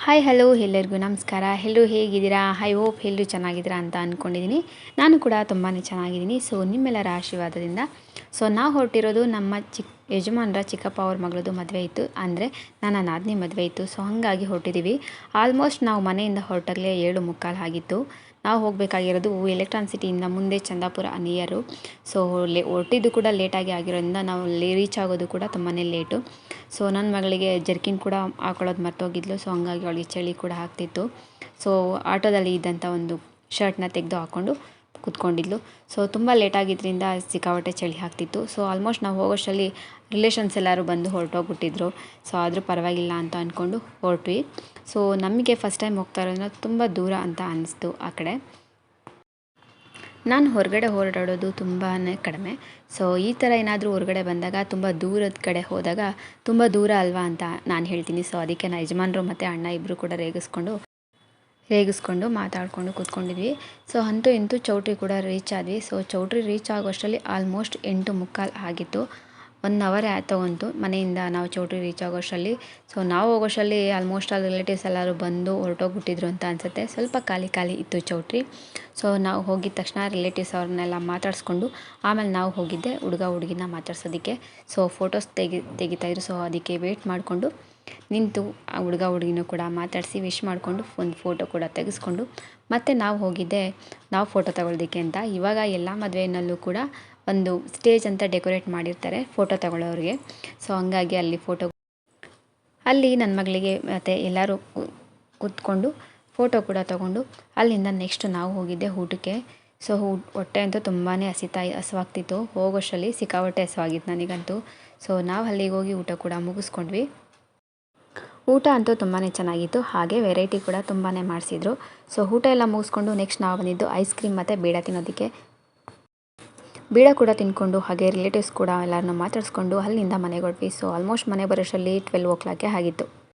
Hi hello ಎಲ್ಲರಿಗೂ ನಮಸ್ಕಾರ. ಎಲ್ಲರೂ ಹೇಗಿದ್ದೀರಾ? ಐ ಹೋಪ್ ಎಲ್ಲರೂ ಚೆನ್ನಾಗಿದ್ದೀರಾ ಅಂತ ಅಂದ್ಕೊಂಡಿದ್ದೀನಿ. ನಾನು ಕೂಡ ತುಂಬಾ ಚೆನ್ನಾಗಿದ್ದೀನಿ. ಸೊ ನಿಮ್ಮೆಲ್ಲರ ಆಶೀರ್ವಾದದಿಂದ ನಾವು ಹೊರಟಿರೋದು ನಮ್ಮ ಯಜಮಾನರ ಚಿಕ್ಕಪ್ಪ ಅವ್ರ ಮಗಳದ್ದು ಮದುವೆ ಇತ್ತು. ಅಂದರೆ ನನ್ನ ನಾದಿನಿ ಮದುವೆ ಇತ್ತು. ಸೊ ಹಾಗಾಗಿ ಹೊರಟಿದ್ದೀವಿ. ಆಲ್ಮೋಸ್ಟ್ ನಾವು ಮನೆಯಿಂದ ಹೊರಟಾಗಲೇ 7:45 ಆಗಿತ್ತು. ನಾವು ಹೋಗಬೇಕಾಗಿರೋದು ಎಲೆಕ್ಟ್ರಾನ್ ಸಿಟಿಯಿಂದ ಮುಂದೆ ಚಂದಾಪುರ ನಿಯರು. ಸೊ ಹೊರಟಿದ್ದು ಕೂಡ ಲೇಟಾಗಿ ಆಗಿರೋದ್ರಿಂದ ನಾವು ರೀಚ್ ಆಗೋದು ಕೂಡ ತುಂಬಾ ಲೇಟು. ಸೊ ನನ್ನ ಮಗಳಿಗೆ ಜರ್ಕಿನ್ ಕೂಡ ಹಾಕೊಳ್ಳೋದು ಮರ್ತೋಗಿದ್ಲು. ಸೊ ಹಂಗಾಗಿ ಅವಳಿಗೆ ಚಳಿ ಕೂಡ ಆಗ್ತಿತ್ತು. ಸೊ ಆಟೋದಲ್ಲಿ ಇದ್ದಂಥ ಒಂದು ಶರ್ಟ್ನ ತೆಗೆದು ಹಾಕ್ಕೊಂಡು ಕೂತ್ಕೊಂಡಿದ್ಲು. ಸೊ ತುಂಬ ಲೇಟಾಗಿದ್ದರಿಂದ ಸಿಕ್ಕಾಪಟ್ಟೆ ಚಳಿ ಆಗ್ತಿತ್ತು. ಸೊ ಆಲ್ಮೋಸ್ಟ್ ನಾವು ಹೋಗೋಷ್ಟರಲ್ಲಿ ರಿಲೇಷನ್ಸ್ ಎಲ್ಲರೂ ಬಂದು ಹೊರಟೋಗ್ಬಿಟ್ಟಿದ್ರು. ಸೊ ಆದರೂ ಪರವಾಗಿಲ್ಲ ಅಂತ ಅಂದ್ಕೊಂಡು ಹೊರಟ್ವಿ. ಸೊ ನಮಗೆ ಫಸ್ಟ್ ಟೈಮ್ ಹೋಗ್ತಾ ಇರೋದ್ರಿಂದ ತುಂಬ ದೂರ ಅಂತ ಅನ್ನಿಸ್ತು ಆ ಕಡೆ. ನಾನು ಹೊರಗಡೆ ಓಡಾಡೋದು ತುಂಬಾ ಕಡಿಮೆ. ಸೊ ಈ ಥರ ಏನಾದರೂ ಹೊರಗಡೆ ಬಂದಾಗ ತುಂಬ ದೂರದ ಕಡೆ ಹೋದಾಗ ತುಂಬ ದೂರ ಅಲ್ವಾ ಅಂತ ನಾನು ಹೇಳ್ತೀನಿ. ಸೊ ಅದಕ್ಕೆ ನನ್ನ ಯಜಮಾನರು ಮತ್ತು ಅಣ್ಣ ಇಬ್ಬರು ಕೂಡ ರೇಗಿಸ್ಕೊಂಡು ಮಾತಾಡಿಕೊಂಡು ಕೂತ್ಕೊಂಡಿದ್ವಿ. ಸೊ ಅಂತೂ ಇಂತೂ ಚೌಟ್ರಿ ಕೂಡ ರೀಚ್ ಆದ್ವಿ. ಸೊ ಚೌಟ್ರಿ ರೀಚ್ ಆಗೋಷ್ಟರಲ್ಲಿ ಆಲ್ಮೋಸ್ಟ್ 8:45 ಆಗಿತ್ತು. 1 ಅವರ್ ತೊಗೊಂತು ಮನೆಯಿಂದ ನಾವು ಚೌಟ್ರಿ ರೀಚ್ ಆಗೋಷ್ಟರಲ್ಲಿ. ಸೊ ನಾವು ಹೋಗೋಷ್ಟರಲ್ಲಿ ಆಲ್ಮೋಸ್ಟ್ ಅಲ್ಲಿ ರಿಲೇಟಿವ್ಸ್ ಎಲ್ಲರೂ ಬಂದು ಹೊರಟೋಗ್ಬಿಟ್ಟಿದ್ರು ಅಂತ ಅನಿಸುತ್ತೆ. ಸ್ವಲ್ಪ ಖಾಲಿ ಇತ್ತು ಚೌಟ್ರಿ. ಸೊ ನಾವು ಹೋಗಿದ ತಕ್ಷಣ ರಿಲೇಟಿವ್ಸ್ ಅವ್ರನ್ನೆಲ್ಲ ಮಾತಾಡಿಸ್ಕೊಂಡು ಆಮೇಲೆ ನಾವು ಹೋಗಿದ್ದೆ ಹುಡುಗಿನ ಮಾತಾಡ್ಸೋದಕ್ಕೆ. ಸೊ ಫೋಟೋಸ್ ತೆಗಿತಾಯಿದ್ರು. ಸೊ ಅದಕ್ಕೆ ವೇಟ್ ಮಾಡಿಕೊಂಡು ನಿಂತು ಆ ಹುಡುಗಿನೂ ಕೂಡ ಮಾತಾಡಿಸಿ ವಿಶ್ ಮಾಡಿಕೊಂಡು ಒಂದು ಫೋಟೋ ಕೂಡ ತೆಗೆಸ್ಕೊಂಡು ಮತ್ತು ನಾವು ಹೋಗಿದ್ದೆ ನಾವು ಫೋಟೋ ತಗೊಳ್ಳೋದಕ್ಕೆ ಅಂತ. ಇವಾಗ ಎಲ್ಲ ಮದುವೆಯಲ್ಲೂ ಕೂಡ ಒಂದು ಸ್ಟೇಜ್ ಅಂತ ಡೆಕೋರೇಟ್ ಮಾಡಿರ್ತಾರೆ ಫೋಟೋ ತಗೊಳ್ಳೋರಿಗೆ. ಸೊ ಹಂಗಾಗಿ ಅಲ್ಲಿ ನನ್ನ ಮಗಳಿಗೆ ಮತ್ತು ಎಲ್ಲರೂ ಕೂತ್ಕೊಂಡು ಫೋಟೋ ಕೂಡ ತಗೊಂಡು ಅಲ್ಲಿಂದ ನೆಕ್ಸ್ಟ್ ನಾವು ಹೋಗಿದ್ದೆ ಊಟಕ್ಕೆ. ಸೊ ಹೊಟ್ಟೆ ಅಂತೂ ತುಂಬಾ ಹಸಿವಾಗ್ತಿತ್ತು. ಹೋಗೋಷ್ಟರಲ್ಲಿ ಸಿಕ್ಕಾಪಟ್ಟೆ ಹಸಿವಾಗಿತ್ತು ನನಗಂತೂ. ಸೊ ನಾವು ಅಲ್ಲಿಗೆ ಹೋಗಿ ಊಟ ಕೂಡ ಮುಗಿಸ್ಕೊಂಡ್ವಿ. ಊಟ ಅಂತೂ ತುಂಬಾ ಚೆನ್ನಾಗಿತ್ತು. ಹಾಗೆ ವೆರೈಟಿ ಕೂಡ ತುಂಬಾ ಮಾಡಿಸಿದ್ರು. ಸೊ ಊಟ ಎಲ್ಲ ಮುಗಿಸ್ಕೊಂಡು ನೆಕ್ಸ್ಟ್ ನಾವು ಬಂದಿದ್ದು ಐಸ್ ಕ್ರೀಮ್ ಮತ್ತು ಬೀಡ ತಿನ್ನೋದಕ್ಕೆ. ಬೀಡ ಕೂಡ ತಿನ್ಕೊಂಡು ಹಾಗೆ ರಿಲೇಟಿವ್ಸ್ ಕೂಡ ಎಲ್ಲರನ್ನೂ ಮಾತಾಡಿಸ್ಕೊಂಡು ಅಲ್ಲಿಂದ ಮನೆಗೆ ಹೊರಟ್ವಿ. ಸೊ ಆಲ್ಮೋಸ್ಟ್ ಮನೆ ಬರೋಷ್ಟರಲ್ಲಿ 12 o'clock ಆಗಿತ್ತು.